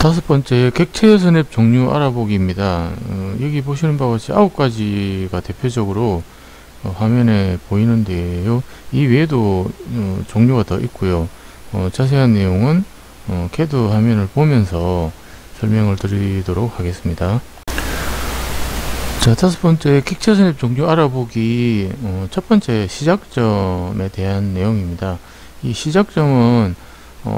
다섯 번째, 객체 스냅 종류 알아보기입니다. 여기 보시는 바와 같이 9가지가 대표적으로 화면에 보이는데요. 이 외에도 종류가 더 있고요. 자세한 내용은 CAD 화면을 보면서 설명을 드리도록 하겠습니다. 자, 다섯 번째, 객체 스냅 종류 알아보기. 첫 번째, 시작점에 대한 내용입니다. 이 시작점은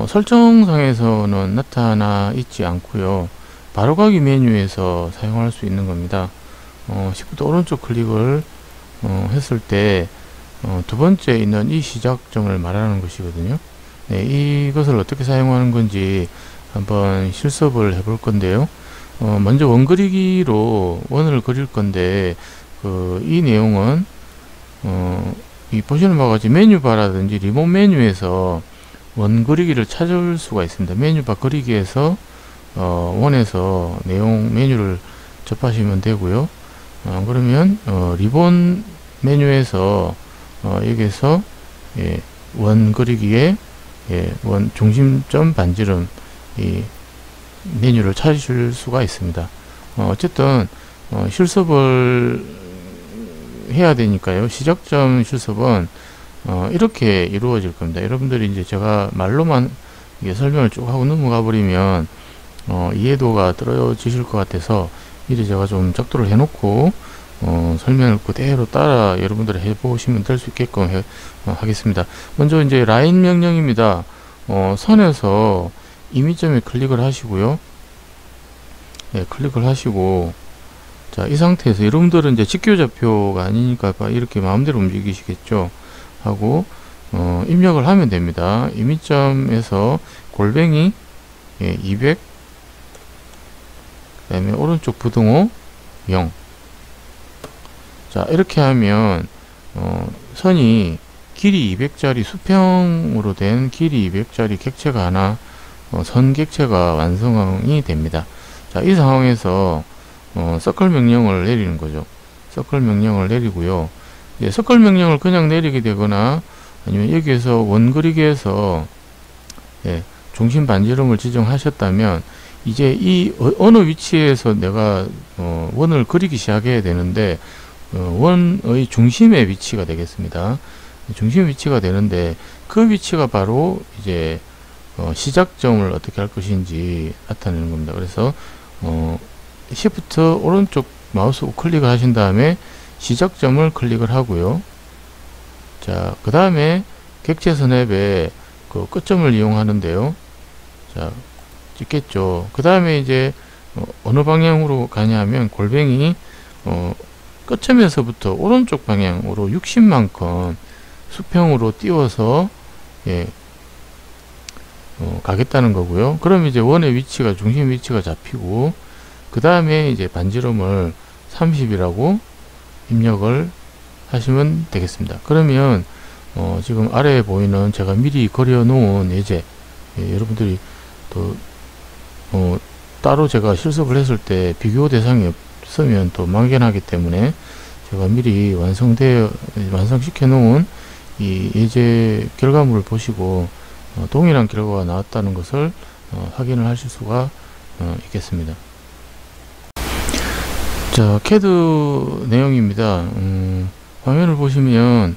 설정상에서는 나타나 있지 않고요. 바로가기 메뉴에서 사용할 수 있는 겁니다. Shift 오른쪽 클릭을 했을 때 두 번째 있는 이 시작점을 말하는 것이거든요. 네, 이것을 어떻게 사용하는 건지 한번 실습을 해볼 건데요. 먼저 원 그리기로 원을 그릴 건데 이 내용은 이 보시는 바와 같이 메뉴바라든지 리본 메뉴에서 원 그리기를 찾을 수가 있습니다. 메뉴바 그리기에서 원에서 내용 메뉴를 접하시면 되고요. 그러면 리본 메뉴에서 여기에서 원 그리기에 원 중심점 반지름 이 메뉴를 찾으실 수가 있습니다. 어쨌든 실습을 해야 되니까요. 시작점 실습은 이렇게 이루어질 겁니다. 여러분들이 이제 제가 말로만 설명을 쭉 하고 넘어가 버리면 이해도가 떨어지실 것 같아서 미리 제가 좀 작도를 해놓고 설명을 그대로 따라 여러분들이 해보시면 될 수 있게끔 하겠습니다. 먼저 이제 라인 명령입니다. 선에서 이미점에 클릭을 하시고요. 네, 클릭을 하시고, 자, 이 상태에서 여러분들은 이제 직교좌표가 아니니까 이렇게 마음대로 움직이시겠죠. 하고 입력을 하면 됩니다. 이미점에서 골뱅이 200, 그 다음에 오른쪽 부등호 0. 자, 이렇게 하면 선이 길이 200짜리 수평으로 된 길이 200짜리 객체가 하나 선 객체가 완성이 됩니다. 자, 이 상황에서 서클 명령을 내리는 거죠. 서클 명령을 내리고요. 서클 명령을 그냥 내리게 되거나 아니면 여기에서 원 그리기에서 중심 반지름을 지정하셨다면 이제 이 어느 위치에서 내가 원을 그리기 시작해야 되는데 원의 중심의 위치가 되겠습니다. 중심 위치가 되는데 그 위치가 바로 이제 시작점을 어떻게 할 것인지 나타내는 겁니다. 그래서 Shift 오른쪽 마우스 우클릭을 하신 다음에 시작점을 클릭을 하고요. 자, 그 다음에 객체 스냅의 그 끝점을 이용하는데요. 자, 찍겠죠. 그 다음에 이제 어느 방향으로 가냐면 골뱅이 끝점에서부터 오른쪽 방향으로 60만큼 수평으로 띄워서 가겠다는 거고요. 그럼 이제 원의 위치가 중심 위치가 잡히고 그 다음에 이제 반지름을 30이라고 입력을 하시면 되겠습니다. 그러면 지금 아래에 보이는 제가 미리 그려 놓은 예제 여러분들이 또 따로 제가 실습을 했을 때 비교 대상이 없으면 또 막연하기 때문에 제가 미리 완성시켜 놓은 이 예제 결과물을 보시고 동일한 결과가 나왔다는 것을 확인을 하실 수가 있겠습니다. 자, CAD 내용입니다. 화면을 보시면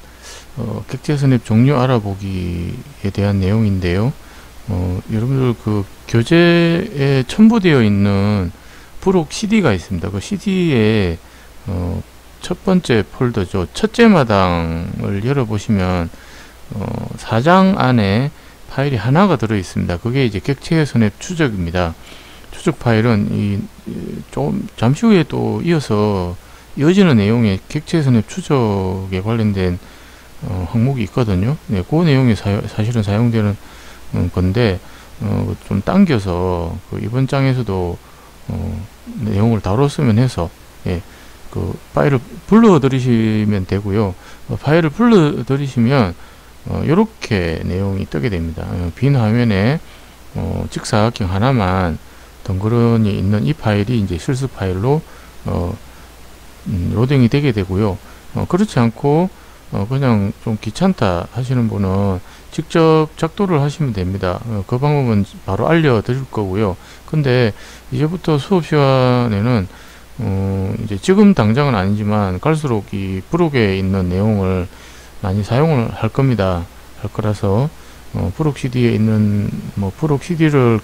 객체 스냅 종류 알아보기에 대한 내용인데요. 여러분들 그 교재에 첨부되어 있는 부록 CD가 있습니다. 그 CD에 첫 번째 폴더죠. 첫째 마당을 열어보시면 4장 안에 파일이 하나가 들어 있습니다. 그게 이제 객체 스냅 추적입니다. 추적 파일은 좀 잠시 후에 또 이어지는 내용에 객체 스냅 추적에 관련된 항목이 있거든요. 네, 그 내용이 사실은 사용되는 건데 좀 당겨서 이번 장에서도 내용을 다뤘으면 해서 그 파일을 불러 들이시면 되고요. 파일을 불러 들이시면 이렇게 내용이 뜨게 됩니다. 빈 화면에 직사각형 하나만 덩그러니 있는 이 파일이 이제 실습 파일로 로딩이 되게 되고요. 그렇지 않고 그냥 좀 귀찮다 하시는 분은 직접 작도를 하시면 됩니다. 그 방법은 바로 알려드릴 거고요. 근데 이제부터 수업 시간에는 이제 지금 당장은 아니지만 갈수록 이 프록에 있는 내용을 많이 사용을 할 겁니다. 할 거라서 프록 CD에 있는 뭐 프록 CD를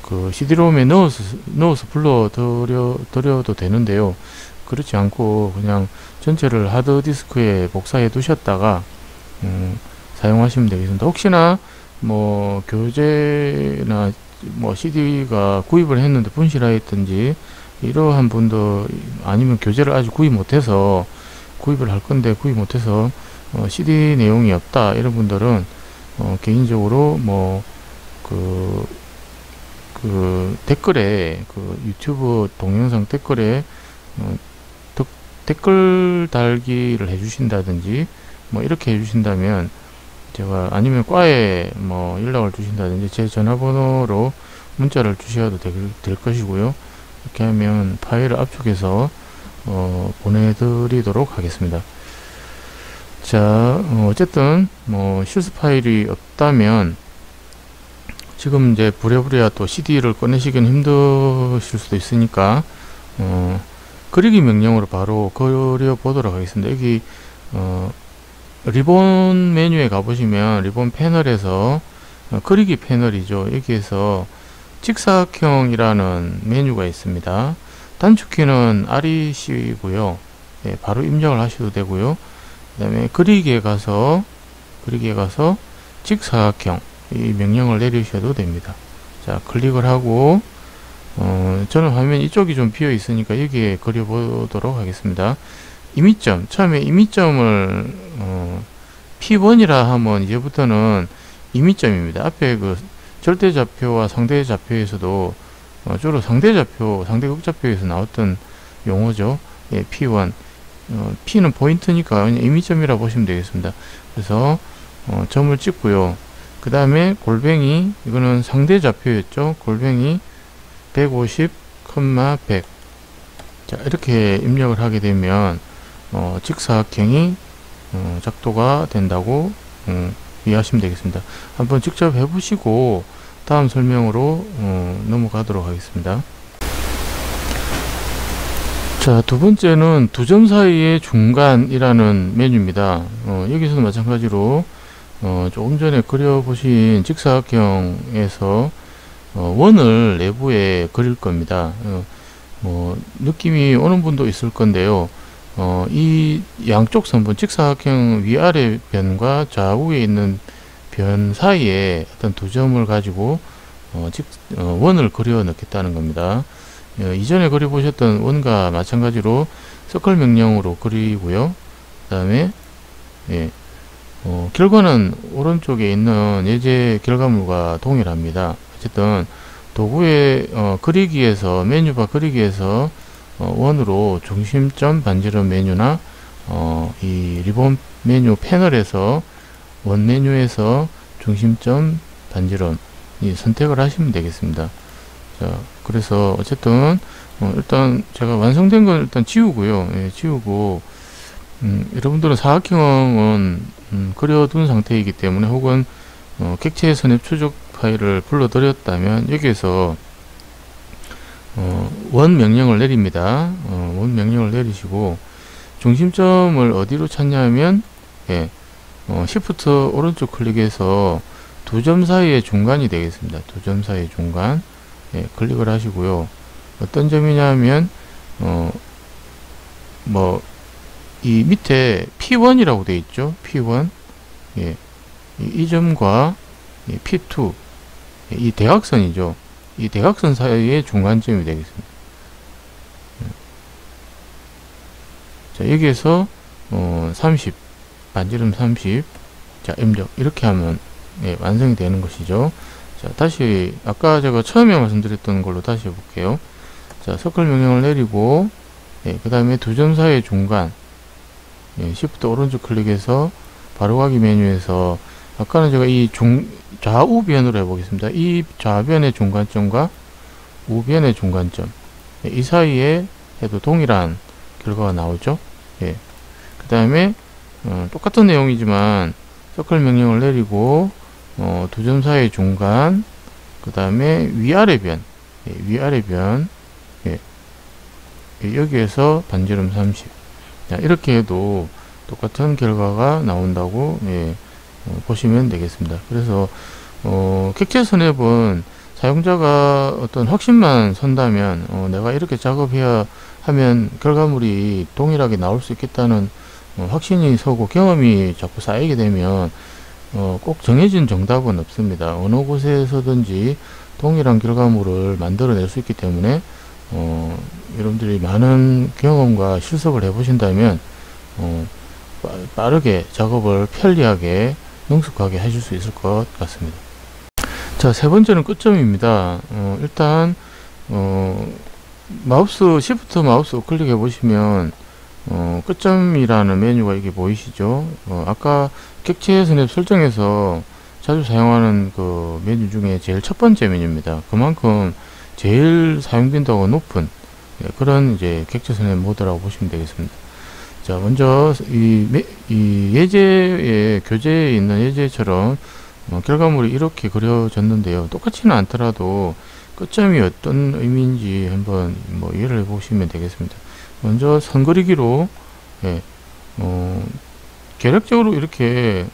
그 CD롬에 넣어서 불러드려도 되는데요. 그렇지 않고 그냥 전체를 하드디스크에 복사해 두셨다가 사용하시면 되겠습니다. 혹시나 뭐 교재나 뭐 CD가 구입을 했는데 분실하였든지 이러한 분들, 아니면 교재를 아직 구입 못해서 구입을 할 건데 구입 못해서 CD 내용이 없다 이런 분들은 개인적으로 뭐 그 댓글에 그 유튜브 동영상 댓글에 댓글 달기를 해주신다든지 뭐 이렇게 해주신다면 제가, 아니면 과에 뭐 연락을 주신다든지 제 전화번호로 문자를 주셔도 될 것이고요. 이렇게 하면 파일을 압축해서 보내드리도록 하겠습니다. 자, 어쨌든 뭐 실습 파일이 없다면 지금 이제 부랴부랴 또 CD를 꺼내시기는 힘드실 수도 있으니까 그리기 명령으로 바로 그려 보도록 하겠습니다. 여기 리본 메뉴에 가보시면 리본 패널에서 그리기 패널이죠. 여기에서 직사각형이라는 메뉴가 있습니다. 단축키는 REC이고요. 네, 바로 입력을 하셔도 되고요. 그 다음에 그리기에 가서 직사각형 이 명령을 내리셔도 됩니다. 자, 클릭을 하고 저는 화면 이쪽이 좀 비어 있으니까 여기에 그려보도록 하겠습니다. 임의점, 처음에 임의점을 P1이라 하면 이제부터는 임의점입니다. 앞에 그 절대좌표와 상대좌표에서도 주로 상대좌표, 상대극좌표에서 나왔던 용어죠. 예, P1. P는 포인트니까 그냥 임의점이라 보시면 되겠습니다. 그래서 점을 찍고요. 그 다음에 골뱅이, 이거는 상대좌표였죠. 골뱅이 150, 100. 자, 이렇게 입력을 하게 되면 직사각형이 작도가 된다고 이해하시면 되겠습니다. 한번 직접 해보시고 다음 설명으로 넘어가도록 하겠습니다. 자, 두 번째는 두 점 사이의 중간이라는 메뉴입니다. 여기서도 마찬가지로 조금 전에 그려보신 직사각형에서 원을 내부에 그릴 겁니다. 뭐 느낌이 오는 분도 있을 건데요. 이 양쪽 선분, 직사각형 위아래 변과 좌우에 있는 변 사이에 어떤 두 점을 가지고 원을 그려 넣겠다는 겁니다. 이전에 그려보셨던 원과 마찬가지로 서클 명령으로 그리고요. 그 다음에 결과는 오른쪽에 있는 예제 결과물과 동일합니다. 어쨌든 도구의 그리기에서, 메뉴바 그리기에서 원으로 중심점 반지름 메뉴나 이 리본 메뉴 패널에서 원 메뉴에서 중심점 반지름 이 선택을 하시면 되겠습니다. 자, 그래서 어쨌든 일단 제가 완성된 건 일단 지우고요. 예, 지우고 여러분들은 사각형은 그려둔 상태이기 때문에, 혹은 객체 선입 추적 파일을 불러드렸다면 여기에서 원 명령을 내립니다. 원 명령을 내리시고 중심점을 어디로 찾냐면 시프트 오른쪽 클릭해서 두 점 사이의 중간이 되겠습니다. 두 점 사이의 중간 클릭을 하시고요. 어떤 점이냐면 뭐 이 밑에 P1이라고 되어 있죠. P1 이 점과 P2 이 대각선이죠. 이 대각선 사이의 중간점이 되겠습니다. 자, 여기에서 30 반지름 30 자, 입력 이렇게 하면 완성이 되는 것이죠. 자, 다시 아까 제가 처음에 말씀드렸던 걸로 다시 해볼게요. 자, 서클 명령을 내리고 그 다음에 두 점 사이의 중간 시프트 오른쪽 클릭해서 바로가기 메뉴에서 아까는 제가 이 좌우변으로 해보겠습니다. 이 좌변의 중간점과 우변의 중간점 이 사이에 해도 동일한 결과가 나오죠. 그 다음에 똑같은 내용이지만 서클 명령을 내리고 두 점 사이의 중간, 그 다음에 위아래 변 위아래 변, 예, 여기에서 반지름 30. 자, 이렇게 해도 똑같은 결과가 나온다고 보시면 되겠습니다. 그래서 객체 스냅은 사용자가 어떤 확신만 선다면 내가 이렇게 작업해야 하면 결과물이 동일하게 나올 수 있겠다는 확신이 서고 경험이 자꾸 쌓이게 되면 꼭 정해진 정답은 없습니다. 어느 곳에서든지 동일한 결과물을 만들어낼 수 있기 때문에 여러분들이 많은 경험과 실습을 해 보신다면 빠르게 작업을 편리하게 능숙하게 하실 수 있을 것 같습니다. 자, 세 번째는 끝점입니다. 일단 시프트 마우스 우클릭 해 보시면 끝점이라는 메뉴가 이게 보이시죠? 아까 객체 스냅 설정에서 자주 사용하는 그 메뉴 중에 제일 첫 번째 메뉴입니다. 그만큼 제일 사용 빈도가 높은 그런 이제 객체 스냅 모드라고 보시면 되겠습니다. 자, 먼저 이 예제에 교재에 있는 예제처럼 결과물이 이렇게 그려졌는데요. 똑같지는 않더라도 끝점이 어떤 의미인지 한번 이해를 해 보시면 되겠습니다. 먼저 선 그리기로 계략적으로 이렇게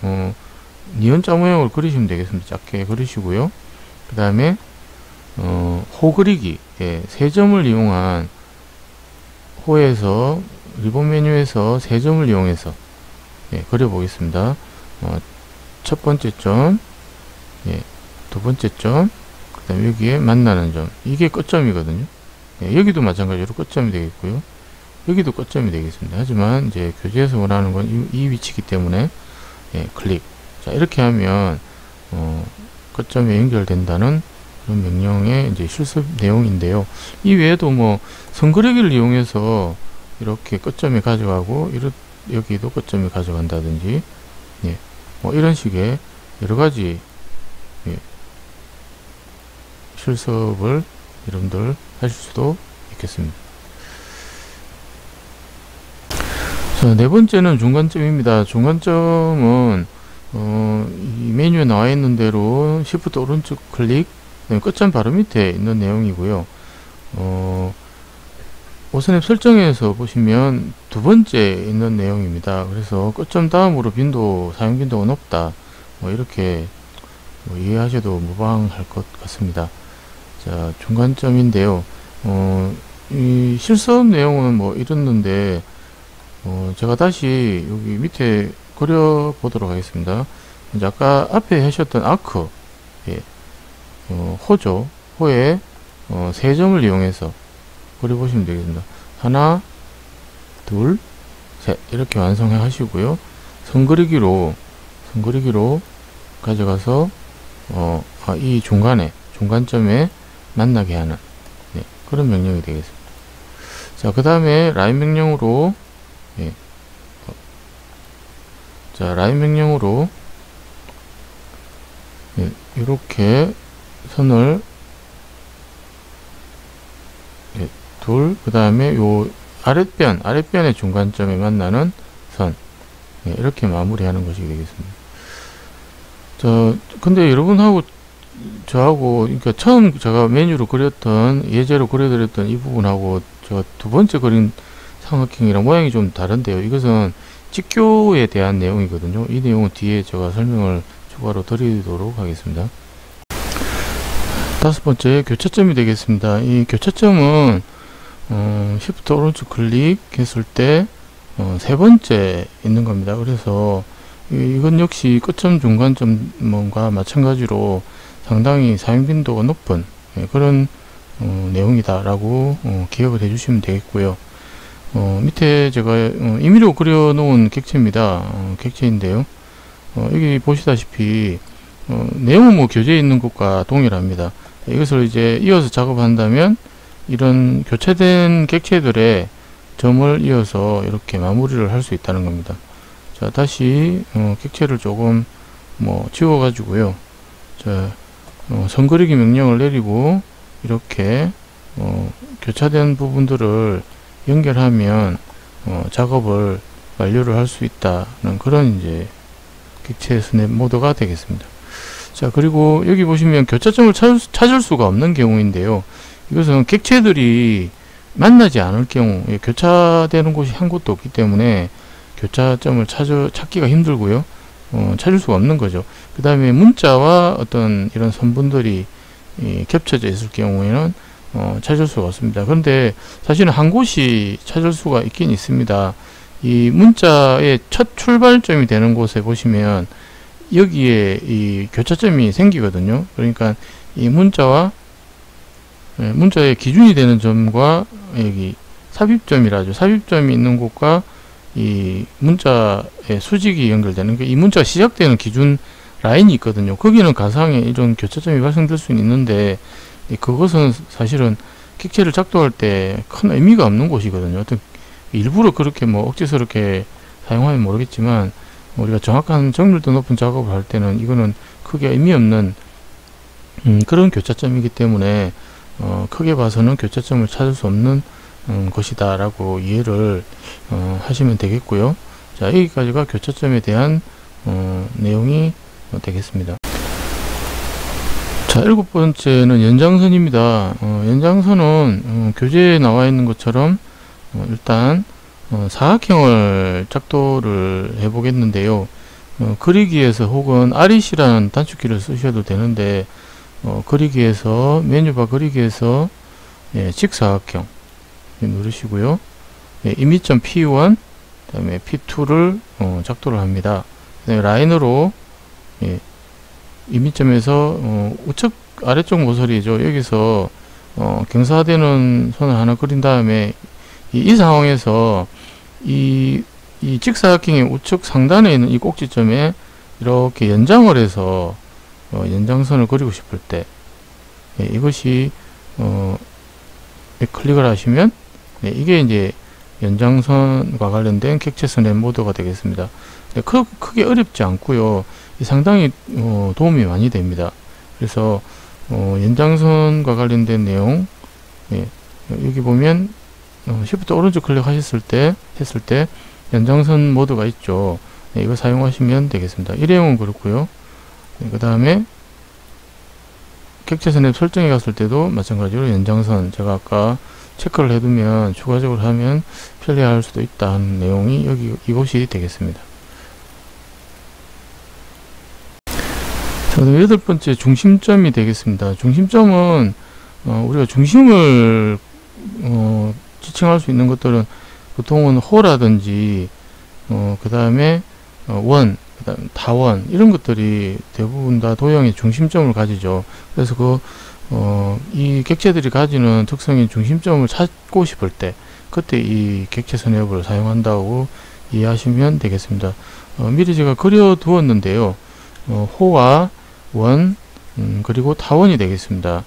니은자 모양을 그리시면 되겠습니다. 작게 그리시고요. 그 다음에 호 그리기, 세 점을 이용한 호에서 리본 메뉴에서 세 점을 이용해서 그려 보겠습니다. 첫 번째 점, 두 번째 점, 그 다음에 여기에 만나는 점, 이게 끝점이거든요. 여기도 마찬가지로 끝점이 되겠고요. 여기도 끝점이 되겠습니다. 하지만 이제 교재에서 원하는 건 이 위치이기 때문에 클릭. 자, 이렇게 하면 끝점에 연결된다는 그런 명령의 이제 실습 내용인데요. 이 외에도 선 그리기를 이용해서 이렇게 끝점에 가져가고 여기도 끝점에 가져간다든지 이런 식의 여러 가지 실습을 여러분들 하실 수도 있겠습니다. 자, 네 번째는 중간점입니다. 중간점은 이 메뉴에 나와 있는 대로 Shift 오른쪽 클릭, 끝점 바로 밑에 있는 내용이고요. 오스냅 설정에서 보시면 두 번째 있는 내용입니다. 그래서 끝점 다음으로 사용 빈도가 높다, 이렇게 이해하셔도 무방할 것 같습니다. 자, 중간점인데요. 이 실습 내용은 이랬는데 제가 다시 여기 밑에 그려 보도록 하겠습니다. 이제 아까 앞에 하셨던 아크, 호죠. 호에 세 점을 이용해서 그려보시면 되겠습니다. 하나, 둘, 셋, 이렇게 완성해 하시고요. 선 그리기로 가져가서 이 중간점에 만나게 하는 그런 명령이 되겠습니다. 자, 그 다음에 라인 명령으로 이렇게 선을 둘, 그 다음에 요 아랫변의 중간점에 만나는 선, 이렇게 마무리하는 것이 되겠습니다. 근데 여러분하고 저하고, 그러니까 처음 제가 메뉴로 그렸던, 예제로 그려드렸던 이 부분하고 제가 두 번째 그린 삼각형이랑 모양이 좀 다른데요. 이것은 직교에 대한 내용이거든요. 이 내용은 뒤에 제가 설명을 추가로 드리도록 하겠습니다. 다섯 번째, 교차점이 되겠습니다. 이 교차점은 Shift 오른쪽 클릭했을 때 세 번째 있는 겁니다. 그래서 이건 역시 끝점 중간점과 마찬가지로 상당히 사용 빈도가 높은 그런 내용이다 라고 기억을 해 주시면 되겠고요. 밑에 제가 임의로 그려 놓은 객체입니다. 객체인데요. 여기 보시다시피 내용은 교재에 있는 것과 동일합니다. 이것을 이제 이어서 작업한다면 이런 교체된 객체들의 점을 이어서 이렇게 마무리를 할 수 있다는 겁니다. 자, 다시 객체를 조금 지워 가지고요. 자, 선 그리기 명령을 내리고 이렇게 교차된 부분들을 연결하면 작업을 완료를 할 수 있다는 그런 이제 객체 스냅 모드가 되겠습니다. 자, 그리고 여기 보시면 교차점을 찾을 수가 없는 경우인데요. 이것은 객체들이 만나지 않을 경우, 교차되는 곳이 한 곳도 없기 때문에 교차점을 찾기가 힘들고요. 찾을 수가 없는 거죠. 그 다음에 문자와 어떤 이런 선분들이 겹쳐져 있을 경우에는 찾을 수가 없습니다. 그런데 사실은 한 곳이 찾을 수가 있긴 있습니다. 이 문자의 첫 출발점이 되는 곳에 보시면 여기에 이 교차점이 생기거든요. 그러니까 이 문자의 기준이 되는 점과 여기 삽입점이라죠. 삽입점이 있는 곳과 이 문자의 수직이 연결되는 게, 이 문자가 시작되는 기준 라인이 있거든요. 거기는 가상의 이런 교차점이 발생될 수는 있는데, 그것은 사실은 객체를 작동할 때 큰 의미가 없는 곳이거든요. 어떤 일부러 그렇게 뭐 억지스럽게 사용하면 모르겠지만, 우리가 정확한 정밀도 높은 작업을 할 때는 이거는 크게 의미 없는 그런 교차점이기 때문에 크게 봐서는 교차점을 찾을 수 없는 것이다 라고 이해를 하시면 되겠고요. 자, 여기까지가 교차점에 대한 내용이 되겠습니다. 자, 7번째는 연장선입니다. 연장선은 교재에 나와 있는 것처럼 일단 사각형을 작도를 해 보겠는데요. 그리기에서 혹은 REC라는 단축키를 쓰셔도 되는데, 그리기에서 메뉴바 그리기에서 직사각형 누르시고요. 이미점 P1 그 다음에 P2를 작도를 합니다. 그다음에 라인으로 이미점에서 우측 아래쪽 모서리죠. 여기서 경사되는 선을 하나 그린 다음에 이 상황에서 이 직사각형의 우측 상단에 있는 이 꼭지점에 이렇게 연장을 해서 연장선을 그리고 싶을 때 이것이 클릭을 하시면 이게 이제 연장선과 관련된 객체선의 모드가 되겠습니다. 크게 어렵지 않고요. 상당히 도움이 많이 됩니다. 그래서 연장선과 관련된 내용, 여기 보면 Shift 오른쪽 클릭하셨을 때 연장선 모드가 있죠. 이거 사용하시면 되겠습니다. 일회용은 그렇고요. 그 다음에 객체선에 설정해 갔을 때도 마찬가지로 연장선, 제가 아까 체크를 해두면 추가적으로 하면 편리할 수도 있다는 내용이 이곳이 되겠습니다. 자, 그다음 8번째 중심점이 되겠습니다. 중심점은 우리가 중심을 지칭할 수 있는 것들은 보통은 호라든지 그 다음에 원, 그 다음 다원, 이런 것들이 대부분 다 도형의 중심점을 가지죠. 그래서 이 객체들이 가지는 특성인 중심점을 찾고 싶을 때 그때 이 객체선 앱을 사용한다고 이해하시면 되겠습니다. 미리 제가 그려 두었는데요. 호와 원, 그리고 타원이 되겠습니다.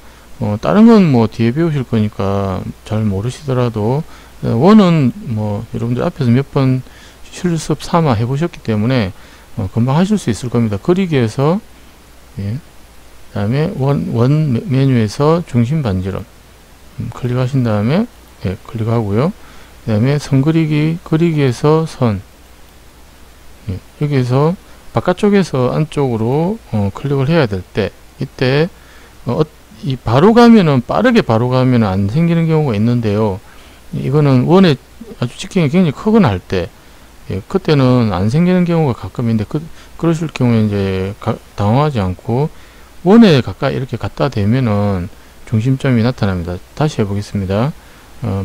다른 건 뭐 뒤에 배우실 거니까 잘 모르시더라도 원은 뭐 여러분들 앞에서 몇 번 실습 삼아 해보셨기 때문에 금방 하실 수 있을 겁니다. 그리기에서 그 다음에 원 메뉴에서 중심 반지름 클릭하신 다음에 클릭하고요. 그 다음에 선 그리기에서 선, 여기에서 바깥쪽에서 안쪽으로 클릭을 해야 될 때, 이때 이 바로 가면은 빠르게 바로 가면은 안 생기는 경우가 있는데요. 이거는 원의 아주 직경이 굉장히 크거나 할 때, 그때는 안 생기는 경우가 가끔 있는데, 그러실 경우에 이제 당황하지 않고 원에 가까이 이렇게 갖다 대면은 중심점이 나타납니다. 다시 해보겠습니다.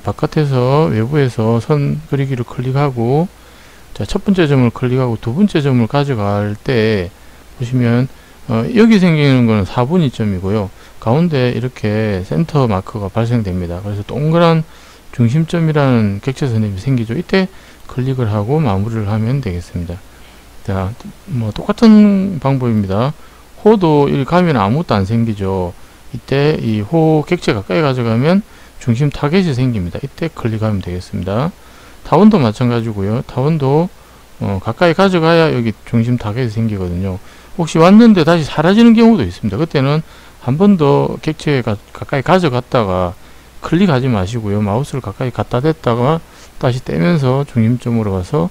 바깥에서 외부에서 선 그리기를 클릭하고, 자, 첫 번째 점을 클릭하고 두 번째 점을 가져갈 때 보시면 여기 생기는 거는 4분위점이고요. 가운데 이렇게 센터 마크가 발생됩니다. 그래서 동그란 중심점이라는 객체선이 생기죠. 이때 클릭을 하고 마무리를 하면 되겠습니다. 자, 뭐 똑같은 방법입니다. 호도 여기 가면 아무것도 안 생기죠. 이때 이 호 객체 가까이 가져가면 중심 타겟이 생깁니다. 이때 클릭하면 되겠습니다. 타원도 마찬가지고요. 타원도 가까이 가져가야 여기 중심 타겟이 생기거든요. 혹시 왔는데 다시 사라지는 경우도 있습니다. 그때는 한 번 더 객체 가까이 가져갔다가 클릭하지 마시고요. 마우스를 가까이 갖다 댔다가 다시 떼면서 중심점으로 가서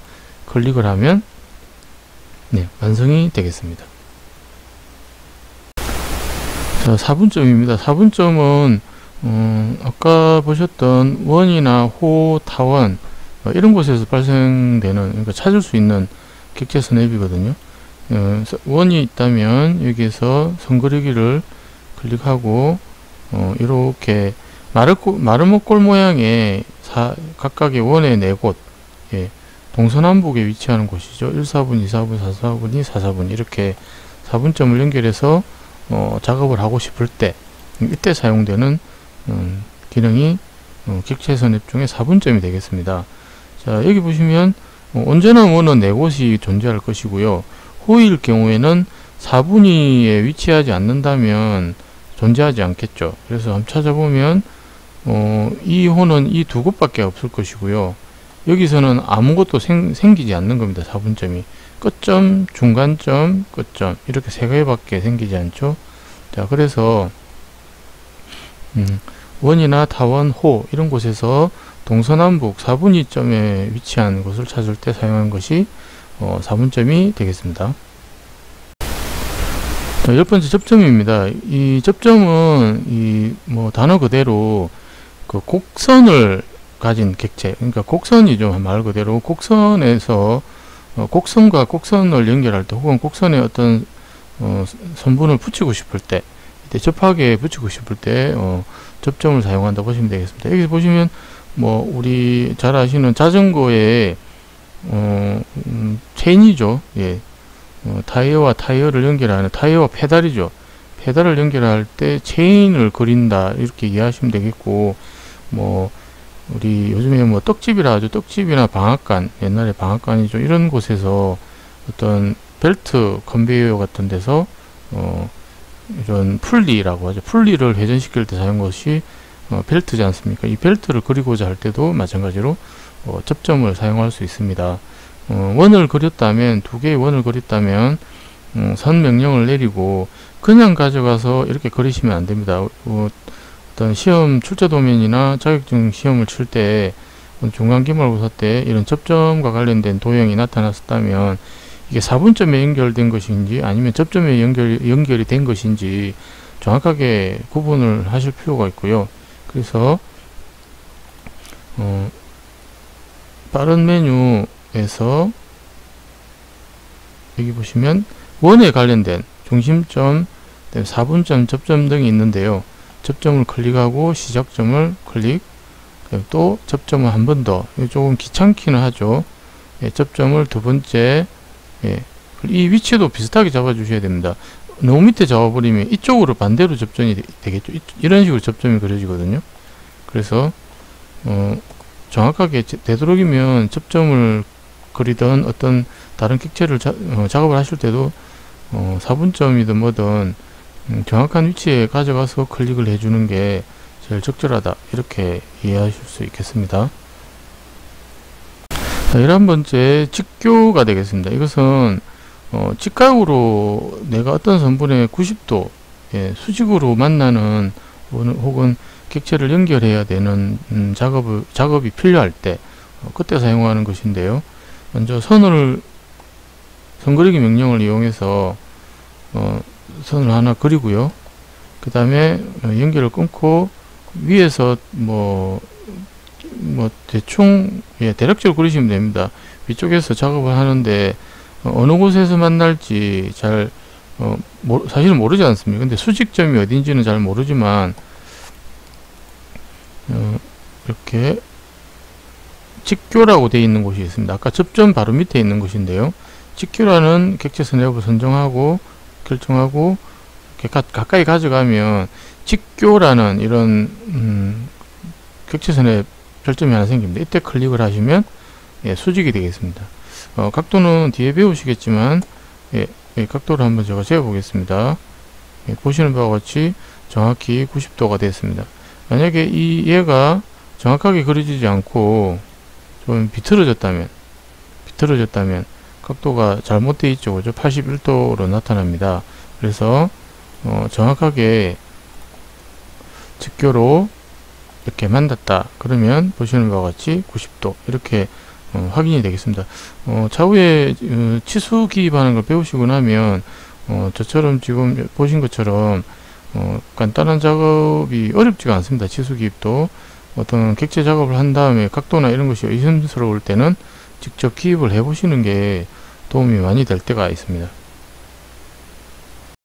클릭을 하면 완성이 되겠습니다. 자, 4분점입니다. 4분점은 아까 보셨던 원이나 호, 타원 이런 곳에서 발생되는, 그러니까 찾을 수 있는 객체선 앱이거든요. 원이 있다면 여기에서 선 그리기를 클릭하고 이렇게 마름모꼴 모양의 각각의 원의 4곳, 예, 동서남북에 위치하는 곳이죠. 1사분, 2사분, 4사분이 4사분, 이렇게 4분점을 연결해서 작업을 하고 싶을 때, 이때 사용되는 기능이 객체선 앱 중에 4분점이 되겠습니다. 자, 여기 보시면 온전한 원은 4곳이 존재할 것이고요. 호일 경우에는 4분위에 위치하지 않는다면 존재하지 않겠죠. 그래서 한번 찾아보면 이 호는 이 2곳밖에 없을 것이고요. 여기서는 아무것도 생기지 않는 겁니다. 4분점이 끝점, 중간점, 끝점, 이렇게 3개밖에 생기지 않죠. 자, 그래서 원이나 타원, 호 이런 곳에서 동서남북 4분위점에 위치한 곳을 찾을 때 사용한 것이 4분점이 되겠습니다. 자, 10번째 접점입니다. 이 접점은 단어 그대로 그 곡선을 가진 객체, 그러니까 곡선이죠. 말 그대로 곡선에서 곡선과 곡선을 연결할 때, 혹은 곡선에 어떤 선분을 붙이고 싶을 때, 이때 접하게 붙이고 싶을 때 접점을 사용한다 보시면 되겠습니다. 여기 보시면 우리 잘 아시는 자전거의 체인이죠. 예. 타이어와 타이어를 연결하는 타이어와 페달이죠. 페달을 연결할 때 체인을 그린다, 이렇게 이해하시면 되겠고, 우리 요즘에 떡집이라 하죠. 떡집이나 방앗간, 옛날에 방앗간이죠. 이런 곳에서 어떤 벨트 컨베이어 같은 데서 이런 풀리라고 하죠. 풀리를 회전시킬 때 사용한 것이 벨트지 않습니까? 이 벨트를 그리고자 할 때도 마찬가지로 접점을 사용할 수 있습니다. 원을 그렸다면, 2개의 원을 그렸다면 선 명령을 내리고 그냥 가져가서 이렇게 그리시면 안 됩니다. 어떤 시험 출제 도면이나 자격증 시험을 칠 때, 중간기말고사 때 이런 접점과 관련된 도형이 나타났었다면 이게 4분점에 연결된 것인지 아니면 접점에 연결이 된 것인지 정확하게 구분을 하실 필요가 있고요. 그래서 빠른 메뉴에서 여기 보시면 원에 관련된 중심점, 4분점, 접점 등이 있는데요. 접점을 클릭하고 시작점을 클릭, 또 접점을 한 번 더, 조금 귀찮기는 하죠. 예, 접점을 2번째, 예, 이 위치도 비슷하게 잡아주셔야 됩니다. 너무 밑에 잡아버리면 이쪽으로 반대로 접점이 되겠죠. 이런 식으로 접점이 그려지거든요. 그래서 정확하게 되도록이면 접점을 그리던 어떤 다른 객체를 작업을 하실 때도 4분점이든 뭐든 정확한 위치에 가져가서 클릭을 해주는 게 제일 적절하다, 이렇게 이해하실 수 있겠습니다. 자, 11번째 직교가 되겠습니다. 이것은 직각으로 내가 어떤 선분의 90도 수직으로 만나는 혹은 객체를 연결해야 되는 작업이 필요할 때 그때 사용하는 것인데요. 먼저 선 그리기 명령을 이용해서 선을 하나 그리고요. 그 다음에 연결을 끊고 위에서 대충 대략적으로 그리시면 됩니다. 위쪽에서 작업을 하는데 어느 곳에서 만날지 사실은 모르지 않습니까? 근데 수직점이 어딘지는 잘 모르지만 이렇게 직교라고 되어 있는 곳이 있습니다. 아까 접점 바로 밑에 있는 곳인데요. 직교라는 객체선 앱을 선정하고 결정하고 이렇게 가까이 가져가면 직교라는 이런 객체선 앱 별점이 하나 생깁니다. 이때 클릭을 하시면 수직이 되겠습니다. 각도는 뒤에 배우시겠지만 각도를 한번 제가 재어 보겠습니다. 보시는 바와 같이 정확히 90도가 됐습니다. 만약에 얘가 정확하게 그려지지 않고 좀 비틀어졌다면 각도가 잘못되어 있죠. 그죠? 81도로 나타납니다. 그래서 정확하게 직교로 이렇게 만났다 그러면 보시는 바와 같이 90도 이렇게 확인이 되겠습니다. 차후에 치수 기입하는 걸 배우시고 나면 저처럼 지금 보신 것처럼 간단한 작업이 어렵지가 않습니다. 치수 기입도 어떤 객체 작업을 한 다음에 각도나 이런 것이 의심스러울 때는 직접 기입을 해 보시는 게 도움이 많이 될 때가 있습니다.